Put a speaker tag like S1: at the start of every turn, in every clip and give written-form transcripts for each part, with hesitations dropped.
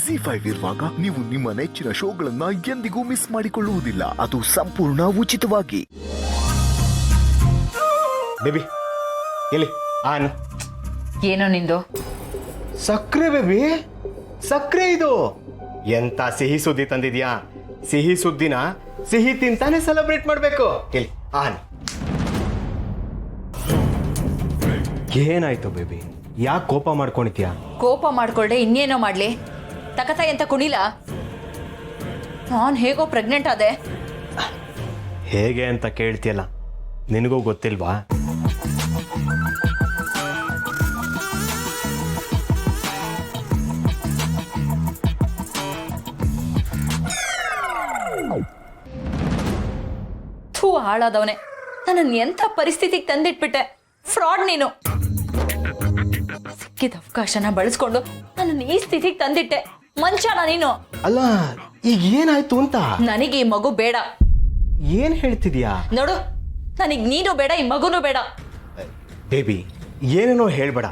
S1: ಜಿ5 ಇರುವಾಗ ನೀವು ನಿಮ್ಮ ನೆಚ್ಚಿನ ಶೋಗಳನ್ನ ಎಂದಿಗೂ ಮಿಸ್ ಮಾಡಿಕೊಳ್ಳುವುದಿಲ್ಲ. ಅದು ಸಂಪೂರ್ಣ ಉಚಿತವಾಗಿ.
S2: ಬೇಬಿ ಎಲ್ಲಿ ಆನ್
S3: ಏನೋ ನಿಂದು
S2: ಸಕ್ಕರೆ ಬೇಬಿ, ಸಕ್ಕರೆ ಇದು. ಎಂತ ಸಿಹಿ ಸುದ್ದಿ ತಂದಿದ್ಯಾ? ಸಿಹಿ ಸುದ್ದಿನ ಸಿಹಿ ತಿಂತಾನೆ ಸೆಲೆಬ್ರೇಟ್ ಮಾಡ್ಬೇಕು. ಎಲ್ಲಿ ಆನ್. ಏನಾಯ್ತು ಬೇಬಿ, ಯಾಕೆ ಕೋಪ ಮಾಡ್ಕೊಂಡಿದ್ಯಾ?
S3: ಕೋಪ ಮಾಡ್ಕೊಳ್ದೆ ಇನ್ನೇನೋ ಮಾಡ್ಲಿ, ತಕತಾಯಿ ಅಂತ ಕುಣಿಲ. ನಾನು ಹೇಗೋ ಪ್ರೆಗ್ನೆಂಟ್ ಆದೆ.
S2: ಹೇಗೆ ಅಂತ ಕೇಳ್ತಿಯಲ್ಲ, ನಿನಗೂ ಗೊತ್ತಿಲ್ವಾ?
S3: ಥೂ, ಹಾಳಾದವನೆ, ನನ್ನನ್ನು ಎಂಥ ಪರಿಸ್ಥಿತಿಗೆ ತಂದಿಟ್ಬಿಟ್ಟೆ. ಫ್ರಾಡ್ ನೀನು. ಸಿಕ್ಕಿದ ಅವಕಾಶನ ಬಳಸ್ಕೊಂಡು ನನ್ನನ್ನು ಈ ಸ್ಥಿತಿಗೆ ತಂದಿಟ್ಟೆ. ಮಂಚಾನ ನೀನು.
S2: ಅಲ್ಲ, ಈಗ ಏನಾಯ್ತು ಅಂತ?
S3: ನನಗೆ ಈ ಮಗು ಬೇಡ.
S2: ಏನ್ ಹೇಳ್ತಿದ್ಯಾ?
S3: ನೋಡು, ನನಗೆ ನೀನು ಬೇಡ, ಈ ಮಗುನು ಬೇಡ.
S2: ಬೇಬಿ, ಏನೇನೋ ಹೇಳ್ಬೇಡ.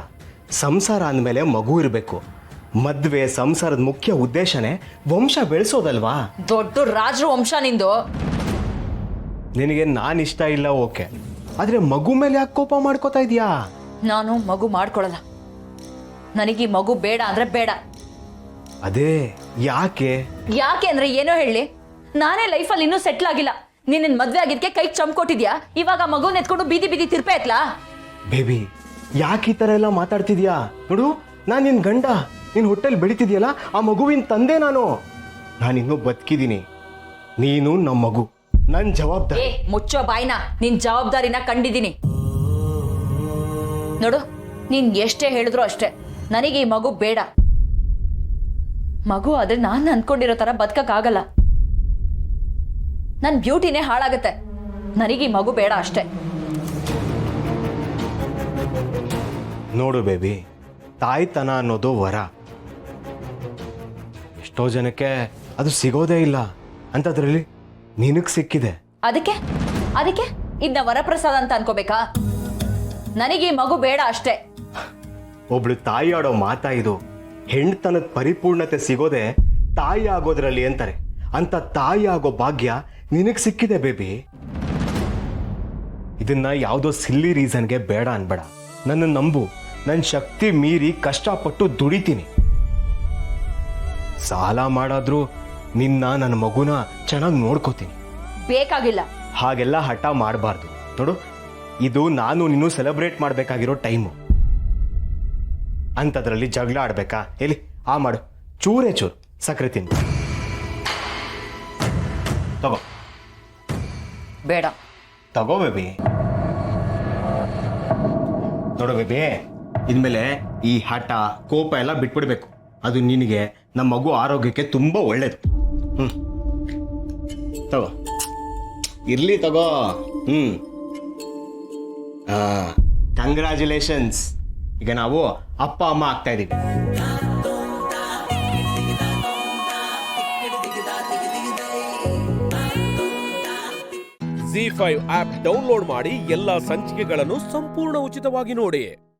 S2: ಸಂಸಾರ ಅಂದಮೇಲೆ ಮಗು ಇರಬೇಕು. ಮದ್ವೆ ಸಂಸಾರದ ಮುಖ್ಯ ಉದ್ದೇಶನೇ ವಂಶ ಬೆಳೆಸೋದಲ್ವಾ?
S3: ದೊಡ್ಡ ರಾಜರು ವಂಶ ನಿಂದು.
S2: ನಿನಗೆ ನಾನು ಇಷ್ಟ ಇಲ್ಲ, ಓಕೆ, ಆದ್ರೆ ಮಗು ಮೇಲೆ ಯಾಕೆ ಕೋಪ ಮಾಡ್ಕೋತಾ ಇದೀಯಾ?
S3: ನಾನು ಮಗು ಮಾಡ್ಕೊಳಲ್ಲ. ನನಗೆ ಈ ಮಗು ಬೇಡ ಅಂದ್ರೆ ಬೇಡ.
S2: ಅದೇ ಯಾಕೆ?
S3: ಯಾಕೆ ಅಂದ್ರೆ ಏನೋ ಹೇಳಿ, ನಾನೇ ಲೈಫಲ್ಲಿ ಇನ್ನೂ ಸೆಟ್ಲ್ ಆಗಿಲ್ಲ. ನಿನ್ನ ಮದ್ವೆ ಆಗಿದ್ಕೆ ಕೈಗೆ ಚಮ್ ಕೊಟ್ಟಿದ್ಯಾ, ಇವಾಗ ಮಗುನ ಎತ್ಕೊಂಡು ಬೀದಿ ಬೀದಿ ತಿರ್ಪೆ ಎತ್ಲಾ?
S2: ಬೇಬಿ, ಯಾಕೆ ಈ ತರ ಎಲ್ಲ ಮಾತಾಡ್ತಿದ್ಯಾ? ನೋಡು, ನಾನು ನಿನ್ ಗಂಡ, ನಿನ್ ಹೊಟ್ಟೆಲ್ ಬೆಳಿತಿದ್ಯಲ್ಲ, ಆ ಮಗುವಿನ ತಂದೆ ನಾನು. ನಾನಿನ್ನೂ ಬದುಕಿದ್ದೀನಿ. ನೀನು ನಮ್ಮ ಮಗು, ನನ್ ಜವಾಬ್ದಾರಿ.
S3: ಮುಚ್ಚೋ ಬಾಯ್ನ. ನಿನ್ ಜವಾಬ್ದಾರಿನ ಕಂಡಿದ್ದೀನಿ. ನೋಡು, ನೀನ್ ಎಷ್ಟೇ ಹೇಳಿದ್ರು ಅಷ್ಟೇ, ನನಗೆ ಈ ಮಗು ಬೇಡ. ಮಗು ಆದ್ರೆ ನಾನು ಅನ್ಕೊಂಡಿರೋ ತರ ಬದುಕಕ್ಕಾಗಲ್ಲ. ನನ್ ಬ್ಯೂಟಿನೇ ಹಾಳಾಗತ್ತೆ. ನನಗೆ ಈ ಮಗು ಬೇಡ ಅಷ್ಟೇ.
S2: ನೋಡು ಬೇಬಿ, ತಾಯ್ತನ ಅನ್ನೋದು ವರ. ಎಷ್ಟೋ ಜನಕ್ಕೆ ಅದು ಸಿಗೋದೇ ಇಲ್ಲ. ಅಂತದ್ರಲ್ಲಿ ನಿನಗ್ ಸಿಕ್ಕಿದೆ.
S3: ಅದಕ್ಕೆ ಇದನ್ನ ವರಪ್ರಸಾದ ಅಂತ ಅನ್ಕೋಬೇಕಾ? ನನಗೆ ಈ ಮಗು ಬೇಡ ಅಷ್ಟೇ.
S2: ಒಬ್ಳು ತಾಯಿ ಆಡೋ ಮಾತಾ ಇದು. ಹೆಣ್ತನದ ಪರಿಪೂರ್ಣತೆ ಸಿಗೋದೆ ತಾಯಿ ಆಗೋದ್ರಲ್ಲಿ ಅಂತಾರೆ. ಅಂತ ತಾಯಿ ಆಗೋ ಭಾಗ್ಯ ನಿನಗ್ ಸಿಕ್ಕಿದೆ ಬೇಬಿ. ಇದನ್ನ ಯಾವುದೋ ಸಿಲ್ಲಿ ರೀಸನ್ಗೆ ಬೇಡ ಅನ್ಬೇಡ. ನನ್ನ ನಂಬು. ನನ್ನ ಶಕ್ತಿ ಮೀರಿ ಕಷ್ಟಪಟ್ಟು ದುಡಿತೀನಿ. ಸಾಲ ಮಾಡಾದ್ರೂ ನಿನ್ನ ನನ್ನ ಮಗುನ ಚೆನ್ನಾಗಿ ನೋಡ್ಕೋತೀನಿ.
S3: ಬೇಕಾಗಿಲ್ಲ.
S2: ಹಾಗೆಲ್ಲ ಹಠ ಮಾಡಬಾರ್ದು. ನೋಡು, ಇದು ನಾನು ನೀನು ಸೆಲೆಬ್ರೇಟ್ ಮಾಡಬೇಕಾಗಿರೋ ಟೈಮು. ಅಂಥದ್ರಲ್ಲಿ ಜಗಳ ಆಡ್ಬೇಕಾ? ಎಲ್ಲಿ ಆ ಮಾಡು, ಚೂರೇ ಚೂರು ಸಕ್ಕರೆ ತಿನ್ನು. ತಗೋ.
S3: ಬೇಡ.
S2: ತಗೋ ಬೇಬಿ. ನೋಡು ಬೇಬಿ, ಇನ್ಮೇಲೆ ಈ ಹಠ ಕೋಪ ಎಲ್ಲ ಬಿಟ್ಬಿಡ್ಬೇಕು. ಅದು ನಿನಗೆ, ನಮ್ಮ ಮಗು ಆರೋಗ್ಯಕ್ಕೆ ತುಂಬಾ ಒಳ್ಳೇದು. ತಗೋ, ಇರ್ಲಿ ತಗೋ. ಕಂಗ್ರ್ಯಾಚುಲೇಷನ್ಸ್. ಈಗ ನಾವು ಅಪ್ಪ ಅಮ್ಮ ಆಗ್ತಾ ಇದೀವಿ.
S4: ಜಿ5 ಆಪ್ ಡೌನ್ಲೋಡ್ ಮಾಡಿ ಎಲ್ಲಾ ಸಂಚಿಕೆಗಳನ್ನು ಸಂಪೂರ್ಣ ಉಚಿತವಾಗಿ ನೋಡಿ.